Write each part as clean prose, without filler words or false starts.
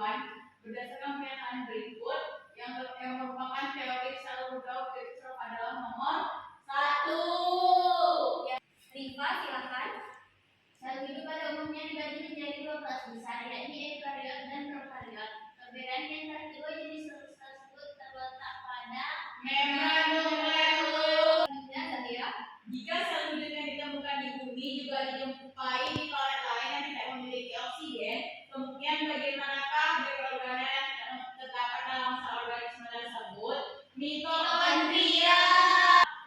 kehidupan berdasarkan pernyataan berikut yang merupakan teori sel rudolf Virchow adalah nomor 1. Rifa, silakan. Sel hidup pada umumnya dibagi menjadi 2 kelas besar, yakni eukariot dan prokariot. Perbedaan di antara kedua jenis sel tersebut terletak pada membran nukleus. Zahira. Jika sel hidup yang ditemukan di bumi juga dijumpai di planet lain yang tidak memiliki oksigen, kemungkinan bagaimanakah dari organel yang tidak terdapat dalam sel organisme tersebut? Mitokondria.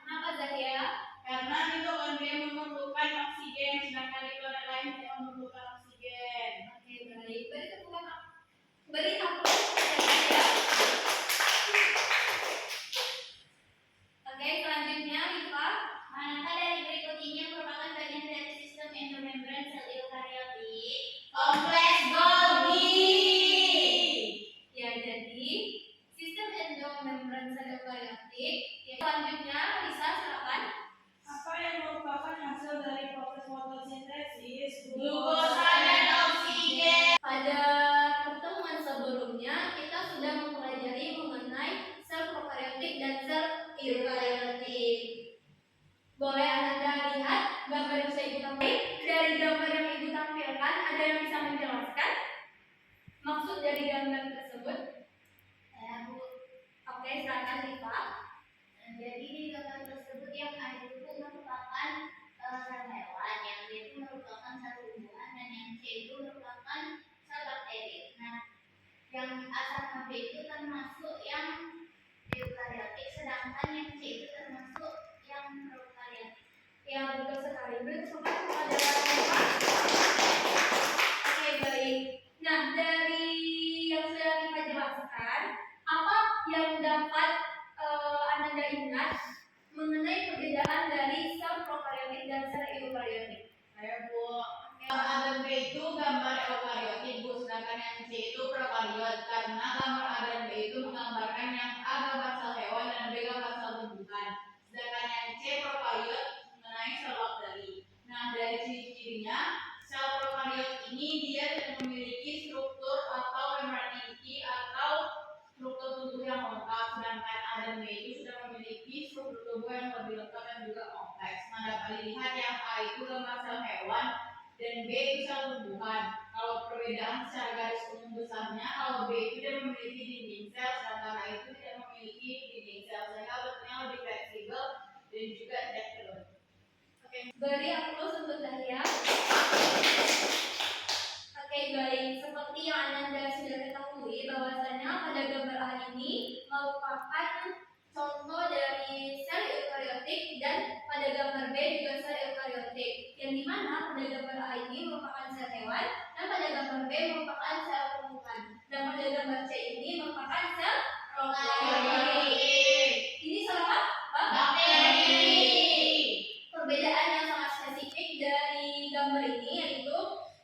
Kenapa Zahira? Karena mitokondria memerlukan oksigen, sedangkan di planet lain tidak memerlukan oksigen. Oke, baik. Beri tepuk Zahira. Oke, selanjutnya Rifa. Manakah dari berikut ini yang merupakan bagian dari sistem endomembran sel eukariotik? Kompleks Golgi. Ya, jadi sistem endomembran sel eukariotik. Selanjutnya, Lisa, silakan. Apa yang merupakan hasil dari proses fotosintesis? Glukosa dan oksigen. Pada pertemuan sebelumnya, kita sudah mempelajari mengenai sel prokariotik dan sel eukariotik. Boleh Anda lihat gambar yang saya tampilkan? Dari gambar yang Ibu tampilkan, ada yang bisa menjelaskan maksud dari gambar tersebut? Saya Bu. Oke, silakan Rifa. Jadi di gambar tersebut yang A itu merupakan sel hewan, yang B itu merupakan sel tumbuhan, dan yang C itu merupakan sel bakteri. Nah, yang A sama B itu termasuk yang eukariotik, sedangkan yang C itu termasuk yang prokariotik. Ya, betul sekali. Beri kesempatan kepada Rifa. Oke, baik. Nah, dari yang sudah Rifa jelaskan, apa yang dapat Anda ingat mengenai perbedaan dari sel prokariotik dan sel eukariotik? Saya Bu. Gambar A dan B itu gambar eukariotik Bu, sedangkan yang C itu prokariot. Karena gambar A dan B itu menggambarkan yang A gambar sel hewan dan B gambar sel tumbuhan. Sedangkan yang C prokariot mengenai sel bakteri. Nah, dari ciri-cirinya sel prokariot ini dia tidak memiliki struktur atau membran inti atau struktur tubuh yang lengkap, sedangkan A dan B itu sudah memiliki struktur tubuh yang lebih lengkap dan juga kompleks. Nah, dapat dilihat yang A itu gambar sel hewan dan B itu sel tumbuhan. Kalau perbedaan secara garis umum besarnya, kalau B itu tidak memiliki dinding sel, sedangkan A itu tidak memiliki dinding sel, sehingga bentuknya lebih fleksibel dan juga tidak keruh. Oke, beri aplaus untuk Zahira. Oke, baik. Seperti yang Anda sudah ketahui bahwasanya pada gambar A ini merupakan contoh dari sel eukariotik dan pada gambar B juga sel eukariotik. Yang dimana pada gambar A ini merupakan sel hewan dan pada gambar B merupakan sel tumbuhan. Dan pada gambar C ini merupakan sel prokariotik. Ini sel apa? Bakteri. Perbedaan yang sangat spesifik dari gambar ini yaitu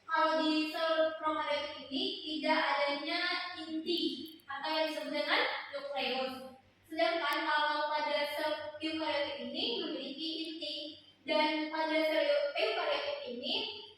kalau di sel prokariotik ini tidak adanya inti atau yang disebut dengan nukleus. Sedangkan kalau pada sel eukariotik ini memiliki inti, dan pada sel eukariotik ini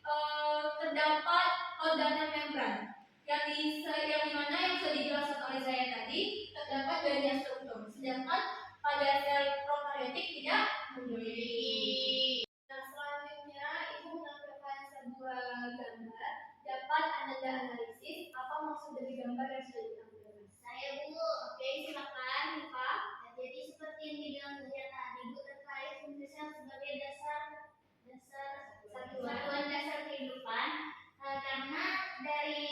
terdapat organel membran yang dimana yang sudah dijelaskan oleh saya tadi terdapat banyak struktur. Sedangkan pada sel prokariotik tidak memiliki. Nah, selanjutnya Ibu menampilkan sebuah gambar. Dapat Anda analisis apa maksud dari gambar yang sudah ditampilkan? Saya Bu. Oke, silakan Rifa. Jadi seperti yang dibilang Zahira tadi Bu, terkait fungsi sel sebagai satuan dasar kehidupan. Karena dari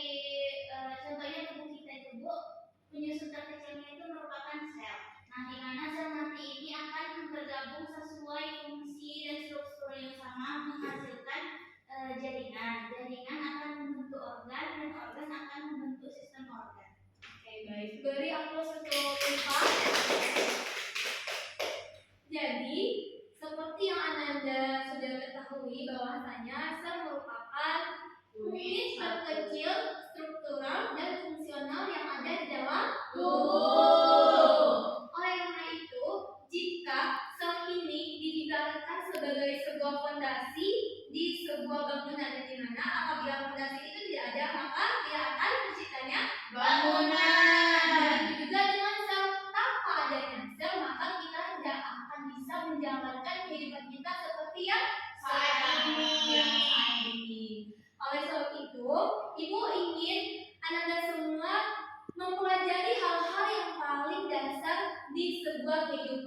contohnya tubuh kita itu Bu, penyusun terkecilnya itu merupakan sel. Nah, di mana sel nanti ini akan bergabung sesuai fungsi dan struktur yang sama menghasilkan jaringan. Jaringan akan membentuk organ dan organ akan membentuk sistem organ. Oke, baik. Beri aplaus untuk Rifa. Jadi, seperti yang Anda sudah ketahui bahwasanya sel merupakan unit terkecil, struktural, dan fungsional yang ada di dalam tubuh. Oleh karena itu, jika sel ini diibaratkan sebagai sebuah fondasi di sebuah bangunan, di mana apabila fondasi itu tidak ada, maka dia akan terciptanya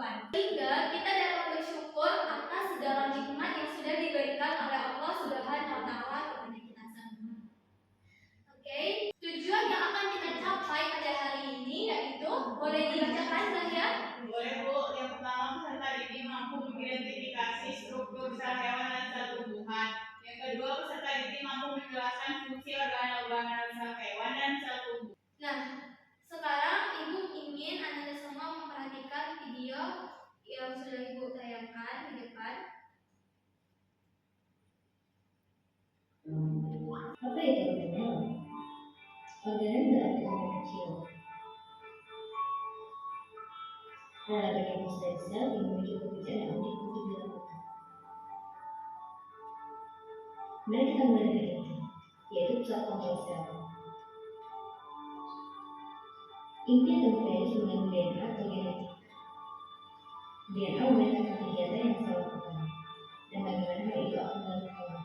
tersimpan. Sehingga kita dapat bersyukur atas segala nikmat yang sudah diberikan oleh Allah Subhanahu wa taala kepada kita semua. Oke, tujuan yang akan kita capai pada hari ini yaitu boleh dibacakan Zahya? Boleh Bu, yang pertama peserta didik mampu mengidentifikasi struktur sel hewan dan sel tumbuhan. Yang kedua, peserta didik mampu menjelaskan fungsi organel-organel sel hewan dan sel tumbuhan. Nah, sekarang Ibu ingin Anda semua memperhatikan video yang sudah Ibu tayangkan di depan. Apa itu organel? Organel berarti organ kecil. Adalah bagian dari sel yang memiliki pekerjaan yang unik untuk dilakukan. Mari kita mulai dari inti, yaitu pusat kontrol sel. Inti atau nukleus mengandung DNA atau genetik. DNA memberitakan kegiatan yang sel lakukan dan bagaimana hal itu akan dilakukan.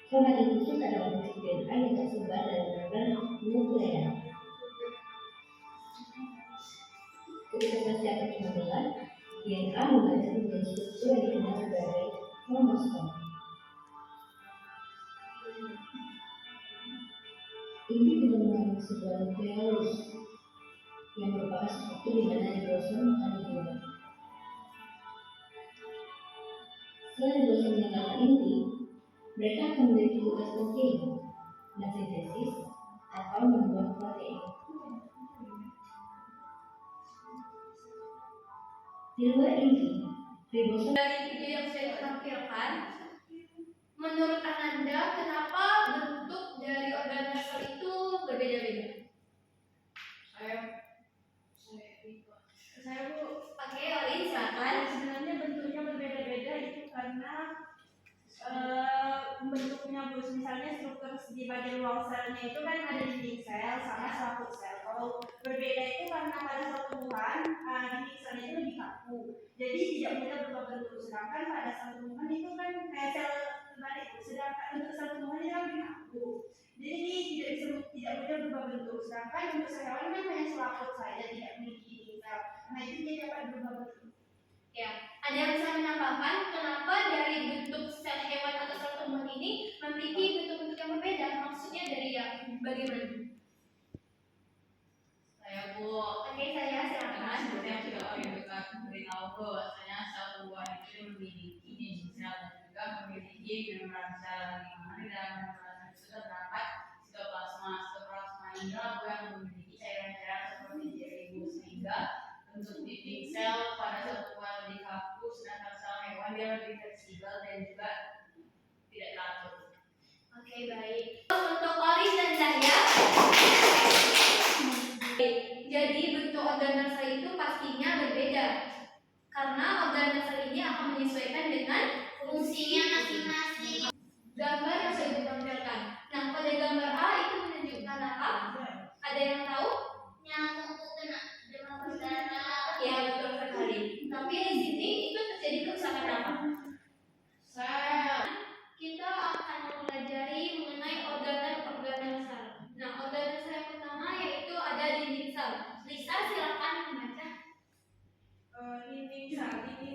Format khusus adalah fungsi DNA yang tersebar dalam membran nuklear. Ketika selesai perkembangan, DNA membaca menjadi struktur yang dikenal sebagai kromosom. Ini juga mengandung sebuah nukleolus yang merupakan struktur di mana ribosom akan dibuat. Setelah ribosom meninggalkan inti, mereka akan memiliki tugas penting, mensintesis atau membuat protein. Di luar inti, ribosom Dari video yang saya tampilkan, menurut Ananda kenapa bentuk dari organel sel itu berbeda-beda? Saya Bu, Oke, Olin silakan. Sebenarnya bentuknya berbeda-beda itu karena bentuknya Bu, misalnya struktur di bagian luar selnya itu kan ada dinding sel sama selaput sel. Kalau berbeda itu karena pada sel tumbuhan dinding selnya itu lebih kaku, jadi tidak mudah berubah bentuk. Sedangkan pada sel tumbuhan itu kan sel terbalik, sedangkan untuk sel tumbuhan itu lebih kaku, jadi tidak mudah berubah bentuk. Sedangkan untuk sel hewan kan hanya selaput saja, tidak memiliki dinding sel. Nah itu dia dapat berubah bentuk. Ya, ada yang bisa menambahkan kenapa dari bentuk sel hewan atau sel tumbuhan ini memiliki bentuk-bentuk yang berbeda? Maksudnya dari yang bagaimana? saya Bu, Oke, saya silakan. seperti yang sudah Olin beritahu bahwasanya sel tumbuhan itu memiliki dinding sel dan juga memiliki membran sel, di mana di dalam membran sel itu terdapat sitoplasma. Sitoplasma inilah Bu yang memiliki cairan-cairan seperti jeribu, sehingga bentuk dinding sel pada sel tumbuhan lebih kaku, sedangkan sel hewan dia lebih fleksibel dan juga tidak teratur. Oke, baik. Untuk Olin dan Zahya, jadi bentuk organel sel itu pastinya berbeda karena organel sel ini akan menyesuaikan dengan Fungsinya masing-masing. gambar yang saya tampilkan. Nah, pada gambar A itu menunjukkan apa? Ada yang tahu? Nyamuk itu kena demam berdarah. Ya, betul sekali. Tapi di sini itu terjadi kerusakan apa? Sel. Kita akan mempelajari mengenai organel-organel sel. Nah, organel sel yang pertama yaitu ada dinding sel. Lisa, silakan membaca. Dinding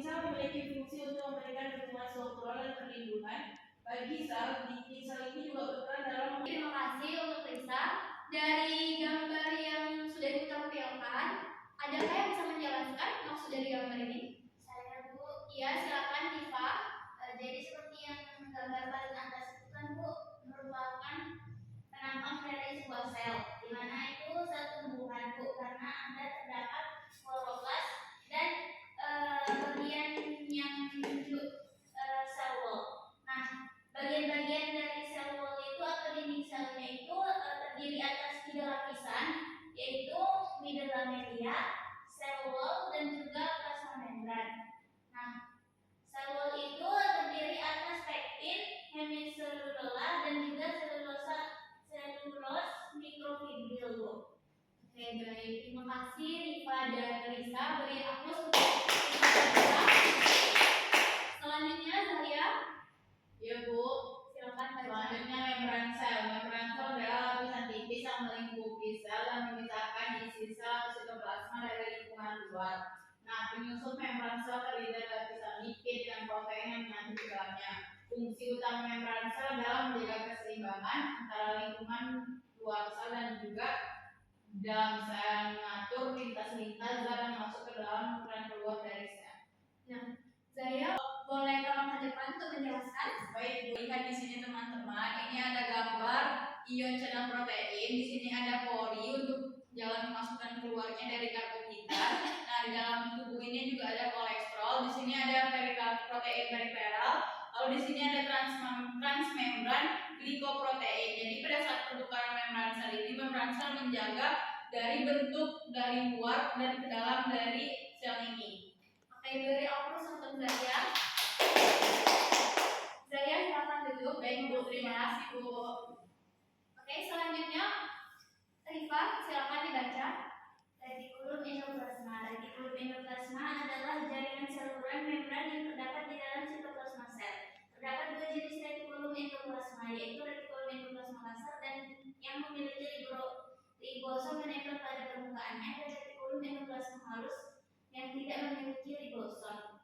sel memiliki fungsi untuk memberikan dukungan struktural dan perlindungan bagi sel. Dinding sel ini juga berperan dalam Terima kasih untuk Lisa. Dari gambar yang sudah ditampilkan, adakah yang bisa menjelaskan maksud dari gambar ini? Saya Bu, Iya, silakan Diva. jadi seperti yang gambar paling atas itu kan Bu, merupakan penampang dari sebuah sel, di mana itu sel tumbuhan Bu, karena ada terdapat kloroplas dan bagian yang menuju sel wall. Nah, bagian-bagian dari sel wall itu atau dinding selnya itu terdiri atas 3 lapisan, yaitu middle lamelia, sel wall, dan juga plasma membran. Nah, sel wall itu terdiri atas pektin, hemisellulosa, dan juga selulose mikrofibril Bu. Oke, baik. Terima kasih Diva dan Lisa. Beri aplaus untuk Diva. Selanjutnya Zahya, Ya Bu, silakan baca. selanjutnya membran sel. Membran sel adalah lapisan tipis yang melingkupi sel dan memisahkan isi sel atau sitoplasma dari lingkungan luar. Nah, menyusun membran sel terdiri dari lapisan lipid dan protein yang menyatu di dalamnya. Fungsi utama membran sel adalah menjaga keseimbangan antara lingkungan luar sel dan juga dalam sel, mengatur lintas-lintas zat yang masuk ke dalam dan keluar dari sel. Nah, saya boleh tolong ke depan untuk menjelaskan. Baik, lihat di sini teman-teman. Ini ada gambar ion cadangan protein. Di sini ada pori untuk jalan masuk dan keluarnya dari karbohidrat. Nah, di dalam tubuh ini juga ada kolesterol. Di sini ada protein periferal. Lalu di sini ada transmembran glikoprotein. Jadi pada saat pertukaran membran sel ini, membran sel menjaga dari bentuk dari luar dan ke dalam dari sel ini. Oke, dari Aprus untuk Zaya. Zaya silakan duduk. Baik Bu, terima kasih Bu. Oke, selanjutnya Rifa silakan dibaca. Retikulum endoplasma. Retikulum endoplasma adalah jaringan saluran membran yang terdapat di dalam sitoplasma sel. Terdapat dua jenis retikulum endoplasma, yaitu retikulum endoplasma kasar dan yang memiliki ribosom menempel pada permukaannya, dan retikulum endoplasma halus yang tidak memiliki ribosom.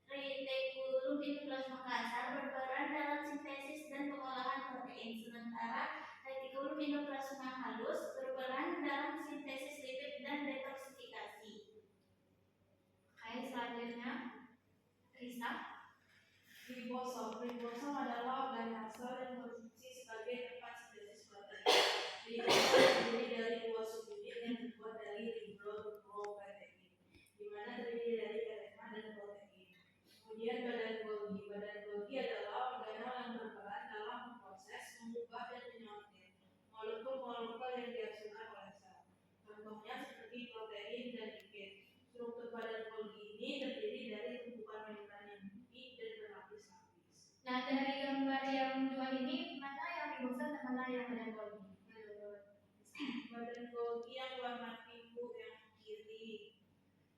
Retikulum endoplasma kasar berperan dalam sintesis dan pengolahan protein, sementara retikulum endoplasma halus berperan dalam sintesis lipid dan detoksifikasi. Oke, selanjutnya Risa. Ribosom adalah organ sel yang berfungsi sebagai tempat sintesis protein. Ribosom terdiri dari dua subunit yang terbuat dari riboprotein, di mana terdiri dari RNA dan protein. Kemudian badan Golgi. Badan Golgi adalah organel yang berperan dalam memproses, mengubah dan menyortir molekul-molekul yang dihasilkan oleh sel. Contohnya seperti protein dan lipid. Struktur badan Golgi ini terdiri dari tumpukan membran yang pipih dan berlapis-lapis. Nah, dari gambar yang dua ini, mana yang ribosom dan mana yang badan Golgi? Badan Golgi yang warna biru yang kiri.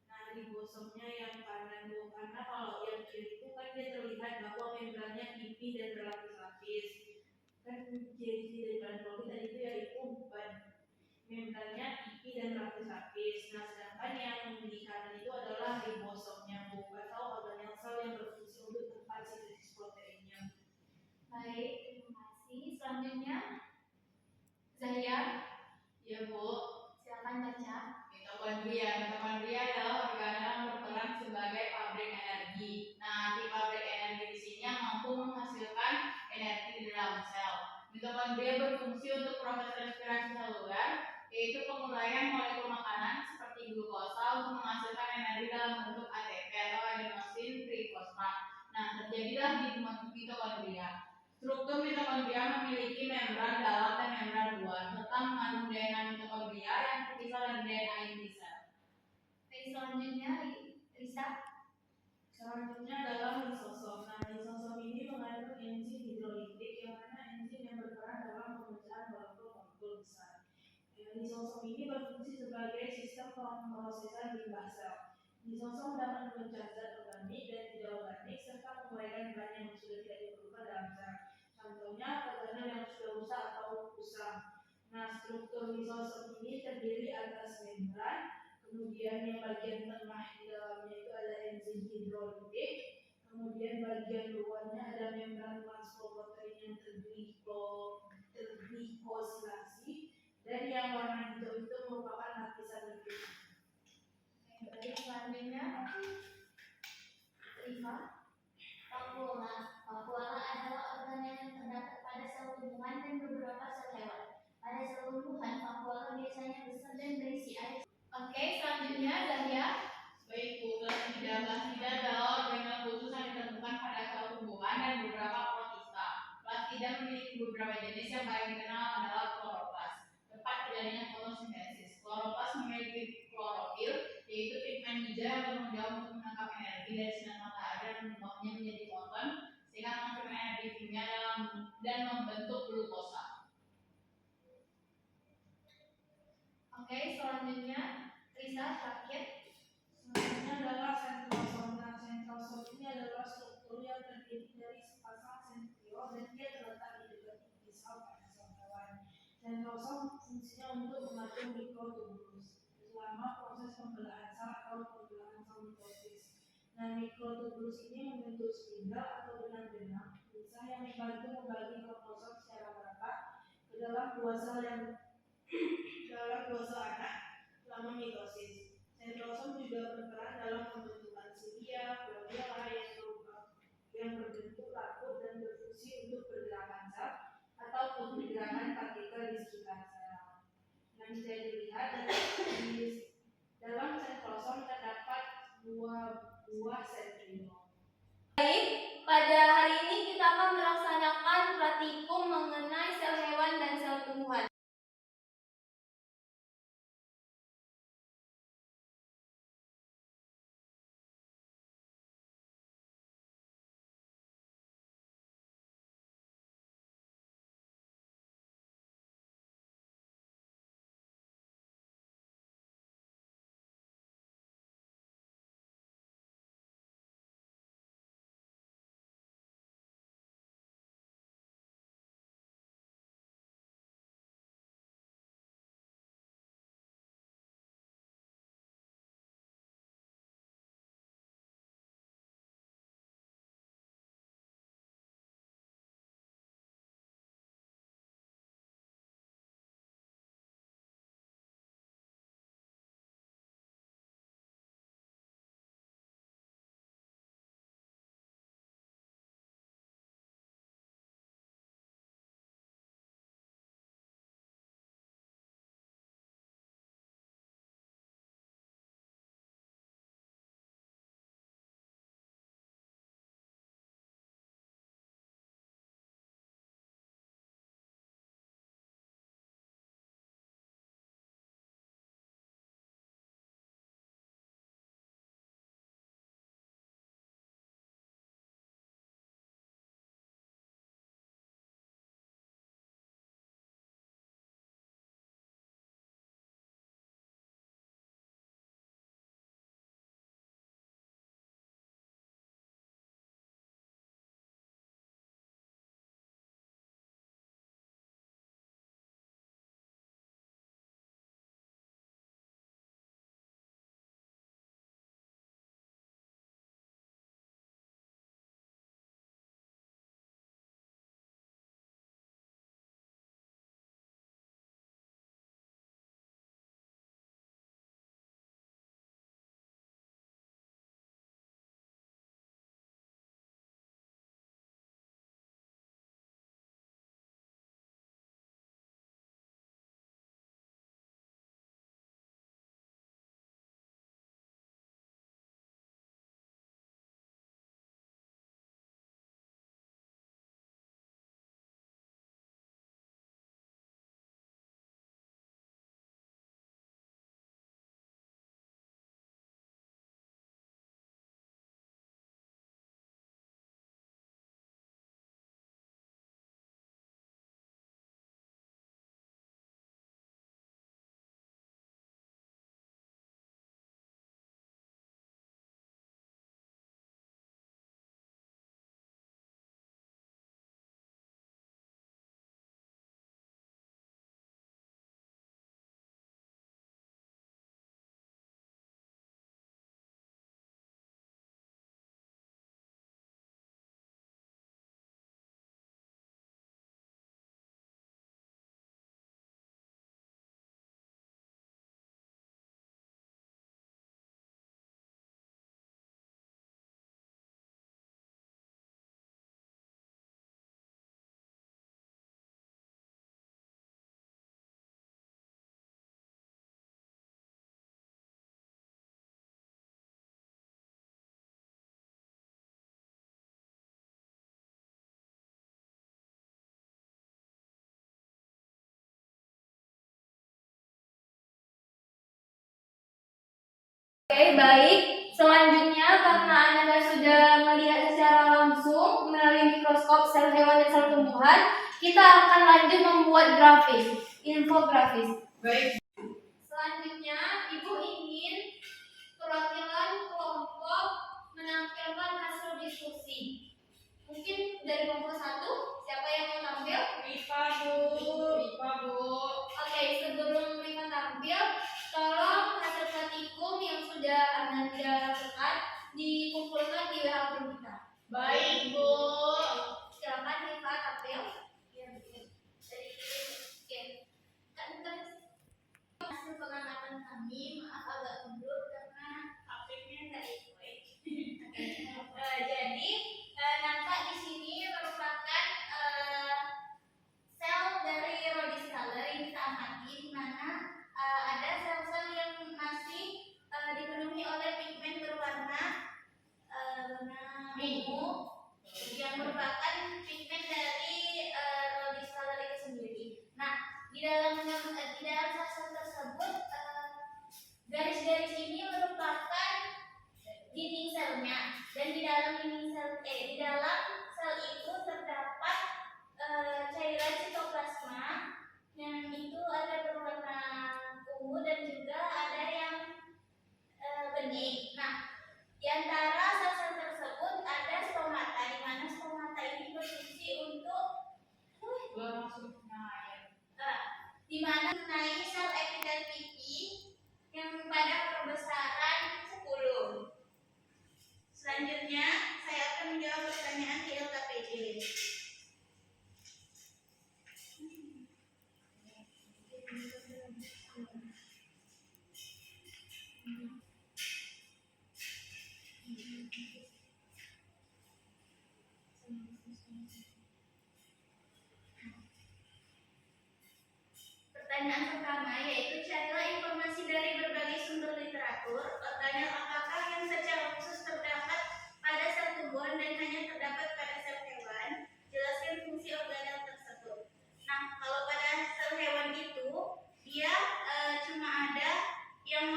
Nah, ribosomnya yang kanan Bu. Karena kalau yang kiri itu kan dia terlihat bahwa membrannya pipih dan berlapis-lapis. Kan ciri dari badan Golgi tadi itu yaitu membrannya pipih dan berlapis-lapis. Nah, sedangkan yang di kanan itu adalah ribosomnya Bu, atau organel sel yang berfungsi untuk tempat sintesis proteinnya. Baik, terima kasih. Selanjutnya Zaya. Ya Bu. Silakan baca. Mitokondria adalah organel yang berperan sebagai pabrik energi. Nah, di pabrik energi di sini yang mampu menghasilkan energi di dalam sel. Mitokondria berfungsi untuk proses respirasi seluler, yaitu penguraian molekul makanan seperti glukosa untuk menghasilkan energi dalam bentuk ATP atau adenosin trifosfat. Nah, terjadilah di mitokondria. Struktur mitokondria memiliki membran dalam dan membran luar, serta mengandung DNA mitokondria yang terpisah dari DNA inti sel. Oke, selanjutnya Risa. Selanjutnya adalah lisosom. Nah, lisosom ini mengandung enzim hidrolitik yang mana enzim yang berperan dalam pemecahan molekul-molekul besar. Lisosom ini berfungsi sebagai sistem pemrosesan limbah sel. Lisosom dapat memecah zat organik dan tidak organik serta menguraikan bahan yang sudah tidak diperlukan dalam sel. Contohnya organel yang sudah rusak atau kusam. Nah, struktur lisosom ini terdiri atas membran, kemudian yang bagian tengah di dalamnya itu ada enzim hidrolitik, kemudian bagian luarnya ada membran transprotein yang terglikosilasi, dan yang warna hijau itu merupakan lapisan lipid. Baik, selanjutnya Rifa. Vakuola adalah organel yang terdapat pada sel tumbuhan dan beberapa sel hewan. Pada sel tumbuhan, vakuola biasanya besar dan berisi air. Oke, selanjutnya Zahya. Baik Bu, plastida adalah organel khusus yang ditemukan pada sel tumbuhan dan beberapa protista. Plastida memiliki beberapa jenis, yang paling dikenal adalah kloroplas, tempat terjadinya fotosintesis. Kloroplas memiliki klorofil, yaitu pigmen hijau yang bertanggung jawab untuk menangkap energi dari sinar matahari dan mengubahnya menjadi foton, sehingga menghasilkan energi kimia dan membentuk glukosa. Oke, selanjutnya Risa terakhir. Selanjutnya adalah sentrosom. Nah, sentrosom ini adalah struktur yang terdiri dari sepasang sentriol dan dia terletak di dekat inti sel pada sel hewan. Sentrosom fungsinya untuk mengatur mikrotubulus. selama proses pembelahan sel atau pembelahan sel mitosis. Nah, mikrotubulus ini membentuk spindel atau benang-benang misah yang membantu membagi kromosom secara merata ke dalam dua sel anak selama mitosis. Sentrosom juga berperan dalam pembentukan silia, glabella yang berbentuk laput dan berfungsi untuk pergerakan sel ataupun pergerakan partikel di sekitar sel. Nah, bisa dilihat di dalam sentrosom terdapat dua buah sentriol. Baik, pada hari ini kita akan melaksanakan praktikum mengenai sel hewan dan sel tumbuhan. Oke, baik. Selanjutnya, karena Anda sudah melihat secara langsung melalui mikroskop sel hewan dan sel tumbuhan, kita akan lanjut membuat grafis, infografis. Baik. Selanjutnya, Ibu ingin perwakilan kelompok menampilkan hasil diskusi. Mungkin dari kelompok 1, siapa yang mau tampil? Rifa, Bu. Oke, sebelum Rifa tampil, tolong di dalam sel tersebut garis-garis ini merupakan dinding selnya, dan di dalam sel itu terdapat cairan sitoplasma yang itu ada berwarna ungu dan juga ada yang bening. Nah, di antara sel-sel tersebut ada stomata, di mana stomata ini berfungsi untuk di mana mengenai sel epidel pipi yang pada perbesaran 10. Selanjutnya, saya akan menjawab pertanyaan di LKPD. Pertanyaan pertama yaitu carilah informasi dari berbagai sumber literatur. Organel apakah yang secara khusus terdapat pada sel tumbuhan dan hanya terdapat pada sel hewan? Jelaskan fungsi organel tersebut. Nah, kalau pada sel hewan itu dia cuma ada yang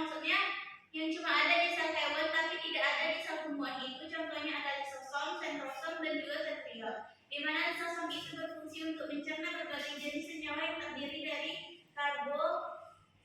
cuma ada di sel hewan tapi tidak ada di sel tumbuhan itu. Contohnya ada lisosom, sentrosom, dan juga sentriol. Di mana lisosom itu berfungsi untuk mencerna berbagai jenis senyawa yang terdiri dari karbo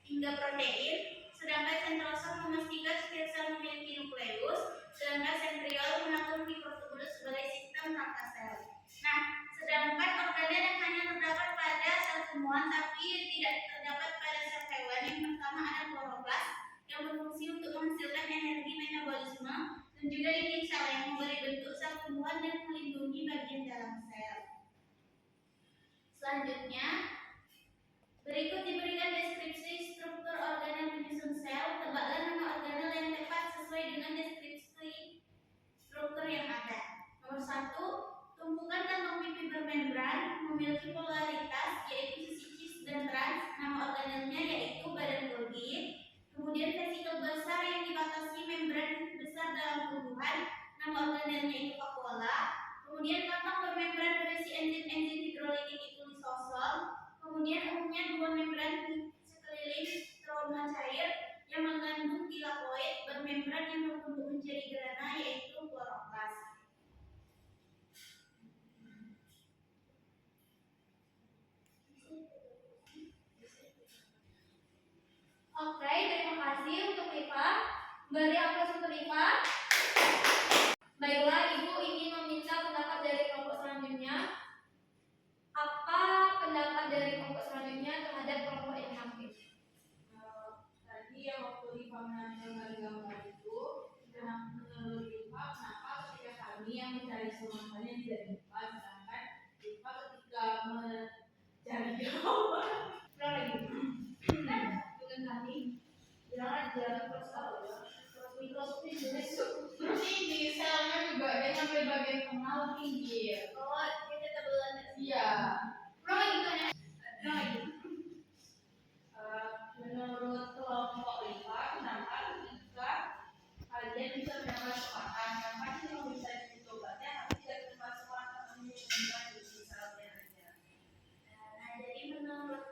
hingga protein, sedangkan sentrosom memastikan setiap sel memiliki nukleus, sedangkan sentriol mengatur mikrotubulus sebagai sistem rangka sel. Nah, sedangkan organel yang hanya terdapat pada sel tumbuhan tapi tidak terdapat pada sel hewan, yang pertama ada kloroplas yang berfungsi untuk menghasilkan energi metabolisme, dan juga dinding sel yang memberi bentuk sel tumbuhan dan melindungi bagian dalam sel. Selanjutnya, berikut diberikan deskripsi struktur organel penyusun sel. Tebaklah nama organel yang tepat sesuai dengan deskripsi struktur yang ada. Nomor 1, tumpukan kantong pipi bermembran memiliki polaritas yaitu sisi cis dan trans. Nama organelnya yaitu badan Golgi. Kemudian vesikel besar yang dibatasi membran besar dalam tumbuhan. Nama organelnya itu vakuola. Kemudian kantong bermembran berisi enzim-enzim hidrolitik itu lisosom. Kemudian umumnya dua membran sekeliling stroma cair yang mengandung tilakoid, bermembran yang berbentuk menjadi grana yaitu kloroplas. Oke, terima kasih untuk IPA. Beri aplaus untuk IPA. Baiklah, Ibu ingin meminta pendapat dari kelompok selanjutnya. Apa pendapat dari kelompok selanjutnya terhadap kelompok yang aktif? Tadi yang waktu IPA mengambil gambar itu, menurut IPA kenapa ketika kami yang mencari solusinya tidak IPA, sedangkan IPA ketika mencari jawaban. Ulang lagi. Bukan kami. Bilang aja terus mikroskopis jenis. Tinggi, selnya juga ada sampai bagian tengah tinggi. Oh, ini ketebalan. Iya. Ulang lagi kan ya? Ulang lagi. Menurut kelompok IPA, kenapa ketika kalian bisa mendapat kesempatan, kenapa sih kalau bisa dicoba-nya tapi tidak termasuk kesempatan menyumbangkan di misalnya aja. Nah, jadi menurut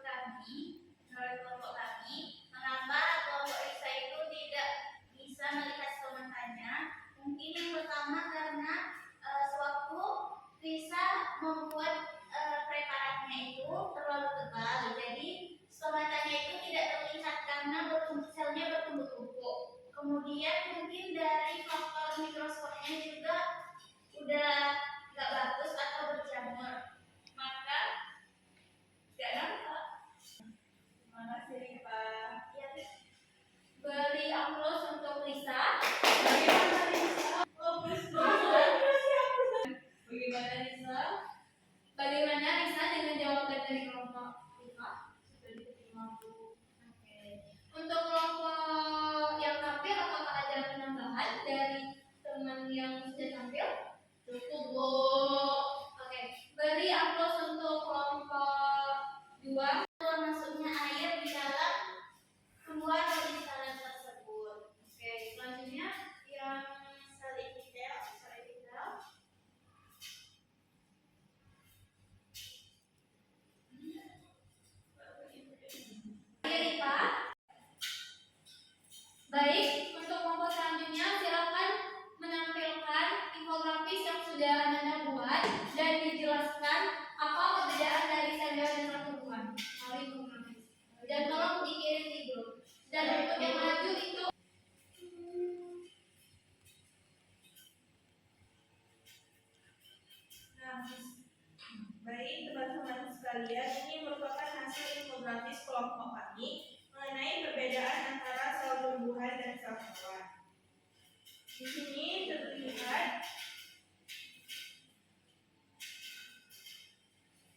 monografis kelompok kami mengenai perbedaan antara sel tumbuhan dan sel hewan.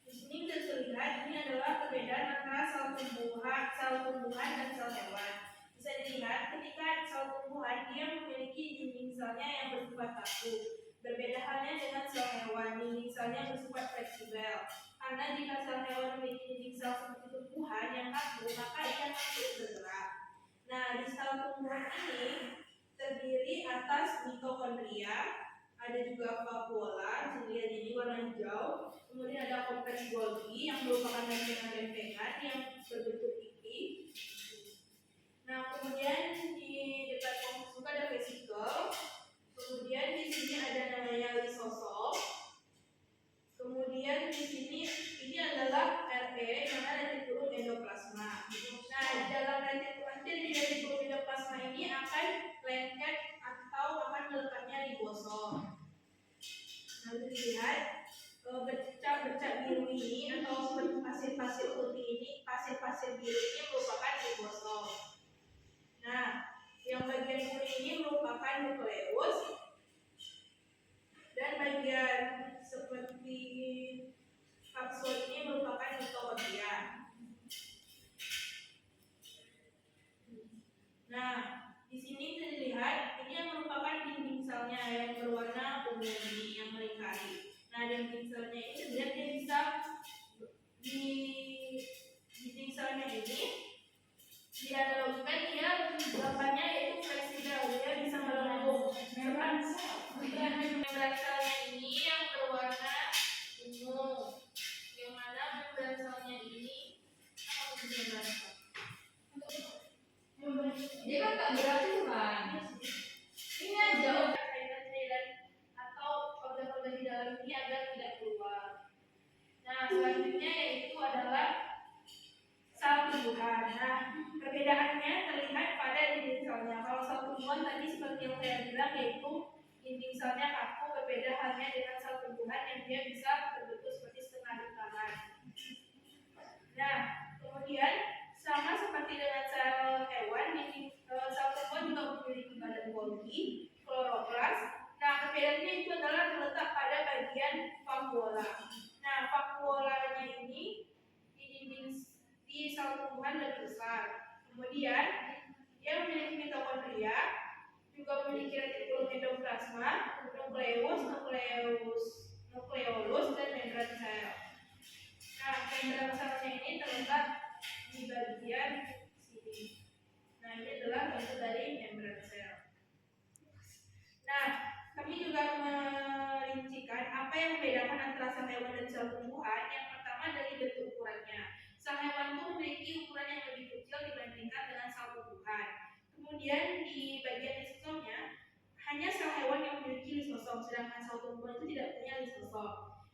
Di sini terlihat ini adalah perbedaan antara sel tumbuhan dan sel hewan. Bisa dilihat ketika sel tumbuhan dia memiliki dinding selnya yang bersifat kaku. Berbeda halnya dengan sel hewan, dinding selnya bersifat fleksibel. Karena jika sel hewan memiliki dinding sel seperti tumbuhan yang kaku, maka ia mampu bergerak. Nah, di sel tumbuhan ini terdiri atas mitokondria, ada juga vakuola, bisa dilihat ini warna hijau. Kemudian ada kompleks Golgi yang merupakan lempengan-lempengan yang berbentuk pipi. Nah, kemudian di dekat kompleks juga ada vesikel. Kemudian di sini ada namanya lisosom. Kemudian di sini ini adalah RE, mana retikulum endoplasma. Nah, di dalam retikulum endoplasma ini akan lengket atau akan melekatnya ribosom. Nah, dilihat bercak biru ini atau seperti pasir-pasir putih ini, pasir-pasir biru ini merupakan ribosom. Nah, yang bagian kuning ini merupakan nukleus dan bagian seperti kapsul ini merupakan mitokondria. Nah, di sini terlihat ini yang merupakan dinding selnya yang berwarna ungu ini yang melingkari. Nah, dinding selnya ini sebenarnya dia bisa di dinding selnya ini dianalogikan dia gambarnya yaitu fleksibel, dia bisa melengkung. Membran selnya ini yang berwarna ungu, yang mana membran selnya ini Dia kan tak berat itu kan. Ini aja cairan atau organ-organ di dalam ini agar tidak keluar. Nah, selanjutnya yaitu adalah sel tumbuhan. Nah, perbedaannya terlihat pada dinding selnya. Kalau sel tumbuhan tadi seperti yang saya bilang yaitu dinding selnya kaku, berbeda halnya dengan sel tumbuhan yang dia bisa terbentuk seperti setengah lingkaran. Nah, kemudian sama seperti dengan sel hewan, sel tumbuhan juga memiliki badan Golgi, kloroplas. Nah, perbedaannya itu adalah terletak pada bagian vakuola. Nah, vakuolanya ini di sel tumbuhan lebih besar. Kemudian dia memiliki mitokondria, juga memiliki retikulum endoplasma, nukleolus, dan membran sel. Nah, membran selnya ini terletak di bagian sini. Nah, ini adalah bentuk dari membran sel. Nah, kami juga merincikan apa yang membedakan antara sel hewan dan sel tumbuhan. Yang pertama dari bentuk ukurannya. Sel hewan itu memiliki ukuran yang lebih kecil dibandingkan dengan sel tumbuhan. Kemudian di bagian lisosomnya hanya sel hewan yang memiliki lisosom, sedangkan sel tumbuhan itu tidak punya lisosom.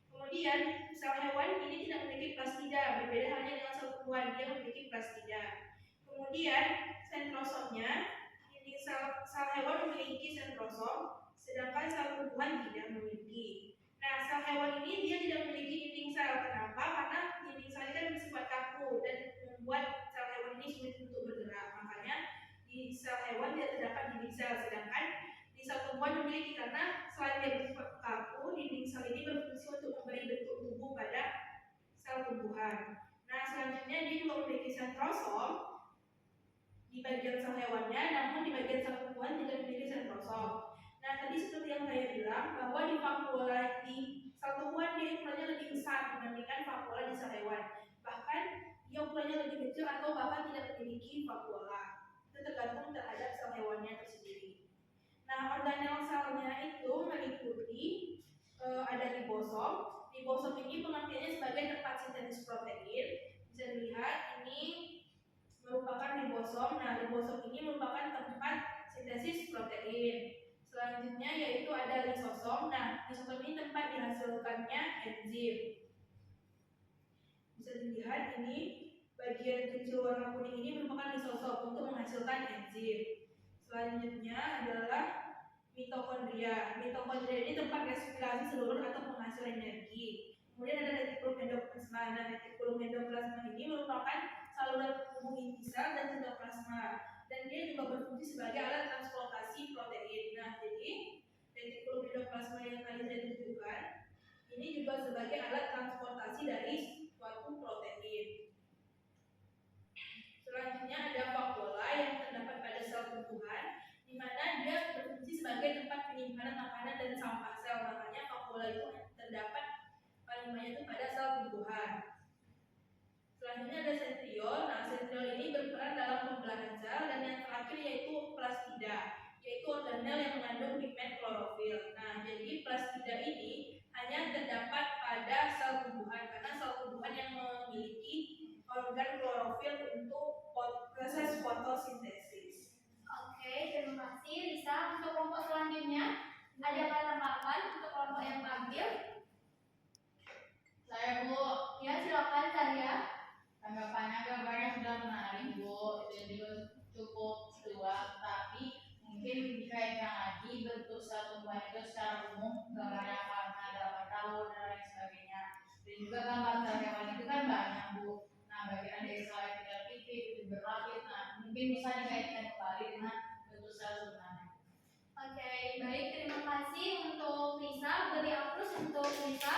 Kemudian sel hewan ini tidak memiliki plastida, berbeda halnya dengan sel tumbuhan, dia memiliki plastida. Kemudian sentrosomnya, ini sel hewan memiliki sentrosom, sedangkan sel tumbuhan tidak memiliki. Nah, sel hewan ini dia tidak memiliki dinding sel. Kenapa? Karena dinding sel ini kan bersifat kaku dan membuat sel hewan ini sulit untuk bergerak. Makanya di sel hewan tidak terdapat dinding sel, sedangkan di sel tumbuhan memiliki, karena selain dia bersifat kaku, dinding sel ini berfungsi untuk memberi bentuk tubuh pada sel tumbuhan. Nah, selanjutnya dia juga memiliki sentrosom di bagian sel hewannya, namun di bagian sel tumbuhan tidak memiliki sentrosom. Nah, tadi seperti yang saya bilang bahwa di vakuola di sel tumbuhan dia ukurannya lebih besar dibandingkan vakuola di sel hewan. Bahkan dia ukurannya lebih kecil atau bahkan tidak memiliki vakuola. Itu tergantung terhadap sel hewannya tersendiri. Nah, organel selnya itu meliputi ada ribosom. Ribosom ini pengertiannya sebagai tempat sintesis protein. Bisa dilihat ini merupakan ribosom. Nah, ribosom ini merupakan tempat sintesis protein. Selanjutnya yaitu ada lisosom. Nah, lisosom ini tempat dihasilkannya enzim. Bisa dilihat ini bagian kecil warna kuning ini merupakan lisosom untuk menghasilkan enzim. Selanjutnya adalah mitokondria. Mitokondria ini tempat respirasi seluruh atau penghasil energi. Kemudian ada retikulum endoplasma. Nah, retikulum endoplasma ini merupakan saluran penghubung inti sel dan sitoplasma, dan dia juga berfungsi sebagai alat transportasi protein. Nah, jadi retikulum endoplasma yang tadi saya tunjukkan ini juga sebagai alat transportasi dari suatu protein. Selanjutnya ada vakuola yang terdapat pada sel tumbuhan, di mana dia berfungsi sebagai tempat penyimpanan makanan dan sampah sel. Makanya vakuola itu terdapat paling banyak itu pada sel tumbuhan. Selanjutnya ada sentriol. Nah, sentriol ini berperan dalam pembelahan sel, dan yang terakhir yaitu plastida, yaitu organel yang mengandung pigmen klorofil. Nah, jadi plastida ini hanya terdapat pada sel tumbuhan, karena sel tumbuhan yang memiliki organ klorofil untuk proses fotosintesis. Oke, terima kasih Risa. Untuk kelompok selanjutnya, ada tanggapan untuk kelompok yang tampil? Saya Bu, Ya, silakan Zahya. tanggapannya gambarnya sudah menarik Bu, dan juga cukup luas, tapi mungkin dikaitkan lagi bentuk sel tumbuhan itu secara umum, gambarnya karena dapat tahu dan lain sebagainya. Dan juga gambar sel hewan itu kan banyak Bu. Nah, bagian dari sel epitelipid itu berlapis. Nah, mungkin bisa dikaitkan kembali dengan bentuk sel sebenarnya. Oke, baik. Terima kasih untuk Risa. Beri aplaus untuk Risa.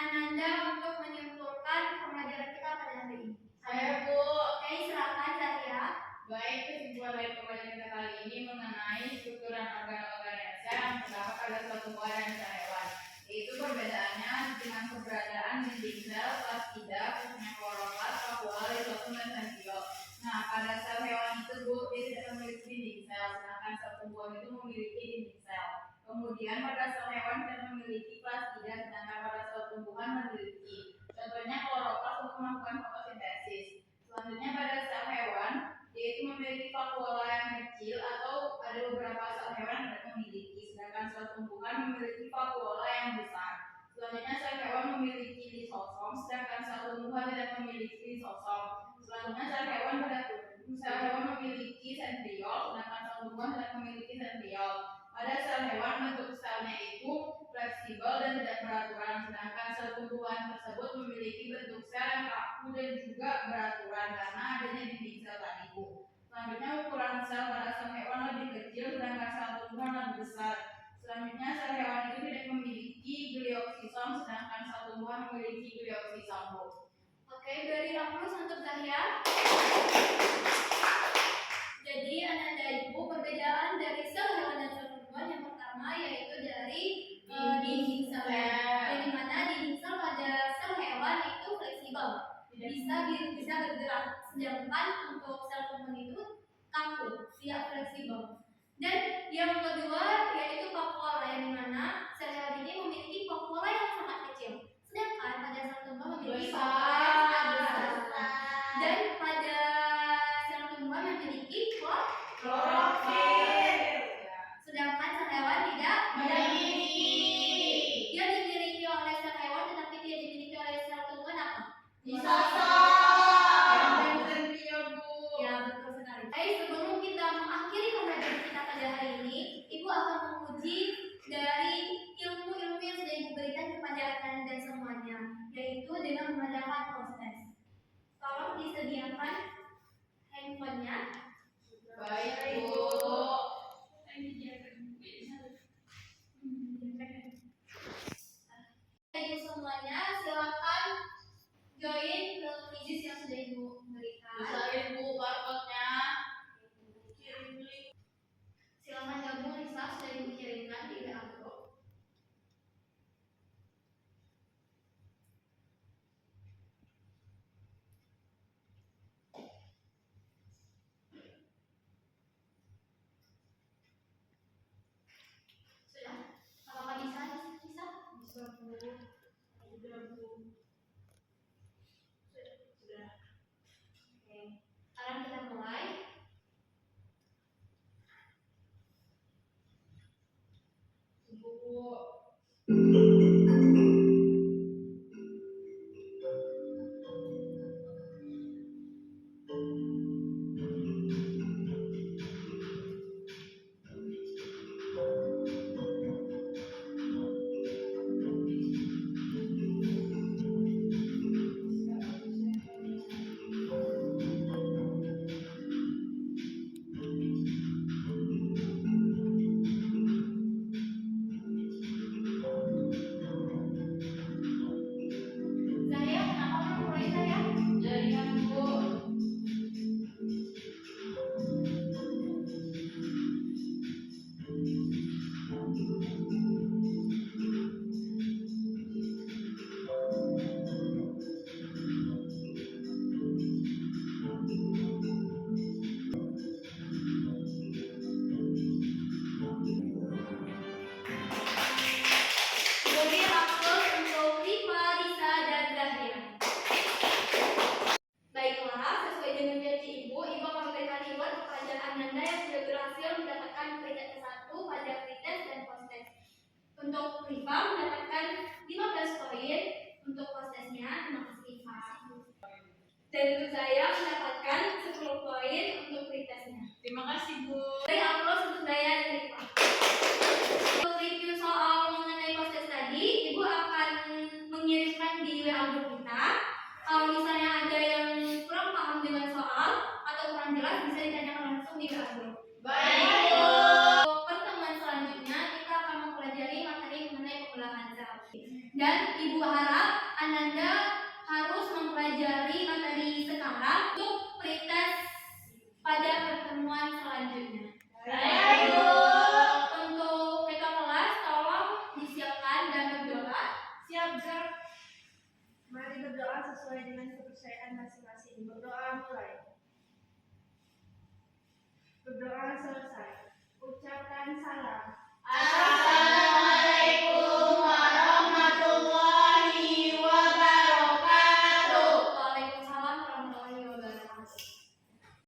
Ananda untuk menyimpulkan pembelajaran kita pada hari ini. Saya Bu, Oke, silakan Zahya. baik, kesimpulan dari pembelajaran kita kali ini mengenai struktur dan organ-organ yang terdapat pada sel tumbuhan dan sel hewan, yaitu perbedaannya dengan keberadaan dinding sel, plastida, khususnya kloroplas, vakuola, rizostom, dan sentriol. Nah, pada sel hewan itu Bu, dia tidak memiliki dinding sel, sedangkan sel tumbuhan itu memiliki dinding sel. Kemudian pada sel hewan tidak memiliki plastida, sedangkan pada sel tumbuhan memiliki. Contohnya kloroplas untuk melakukan fotosintesis. Selanjutnya pada sel hewan, yaitu memiliki vakuola yang kecil, atau ada beberapa sel hewan yang tidak memiliki, sedangkan sel tumbuhan memiliki vakuola yang besar. Selanjutnya sel hewan memiliki lisosom, sedangkan sel tumbuhan tidak memiliki lisosom. Selanjutnya sel hewan memiliki sentriol, sedangkan sel tumbuhan tidak memiliki sentriol. Pada sel hewan bentuk selnya itu fleksibel dan tidak beraturan, sedangkan sel tumbuhan tersebut memiliki bentuk sel yang kaku dan juga beraturan karena adanya dinding sel tadi Bu. Selanjutnya ukuran sel pada sel hewan lebih kecil, sedangkan sel tumbuhan lebih besar. Selanjutnya sel hewan itu tidak memiliki glioksisom, sedangkan sel tumbuhan memiliki glioksisom Bu. Oke, beri aplaus untuk Zahya. Jadi, Ananda Ibu, perbedaan dari sel hewan dan sel tumbuhan yang pertama yaitu dari dinding sel. Yang dimana dinding sel pada sel hewan itu fleksibel, bisa bergerak, sedangkan untuk sel tumbuhan itu kaku, tidak fleksibel. Dan yang kedua yaitu vakuola, yang dimana sel hewan ini memiliki vakuola yang sangat kecil, sedangkan pada sel tumbuhan memiliki vakuola yang sangat besar. Dan pada sel tumbuhan memiliki Klorofil. sedangkan sel hewan tidak Memiliki. Dia dimiliki oleh sel hewan tetapi tidak dimiliki oleh sel tumbuhan apa? Lisosom. Dan sentriol Bu. Ya, betul sekali. Baik, sebelum kita mengakhiri pembelajaran kita pada hari ini, Ibu akan menguji dari ilmu-ilmu yang sudah Ibu berikan kepada kalian dan semuanya, yaitu dengan mengadakan proses. Tolong disediakan handphonenya. Baik Bu. Ibu semuanya, silakan join ke quiz yang sudah Ibu berikan. Besarin Bu barcode-nya. Silakan gabung Risa, sudah Ibu kirimkan di amplop. Sudah? Apakah bisa? Bisa? Bisa Bu. Sudah Bu. Sudah. Oke. Sekarang kita mulai. Bu. dari saya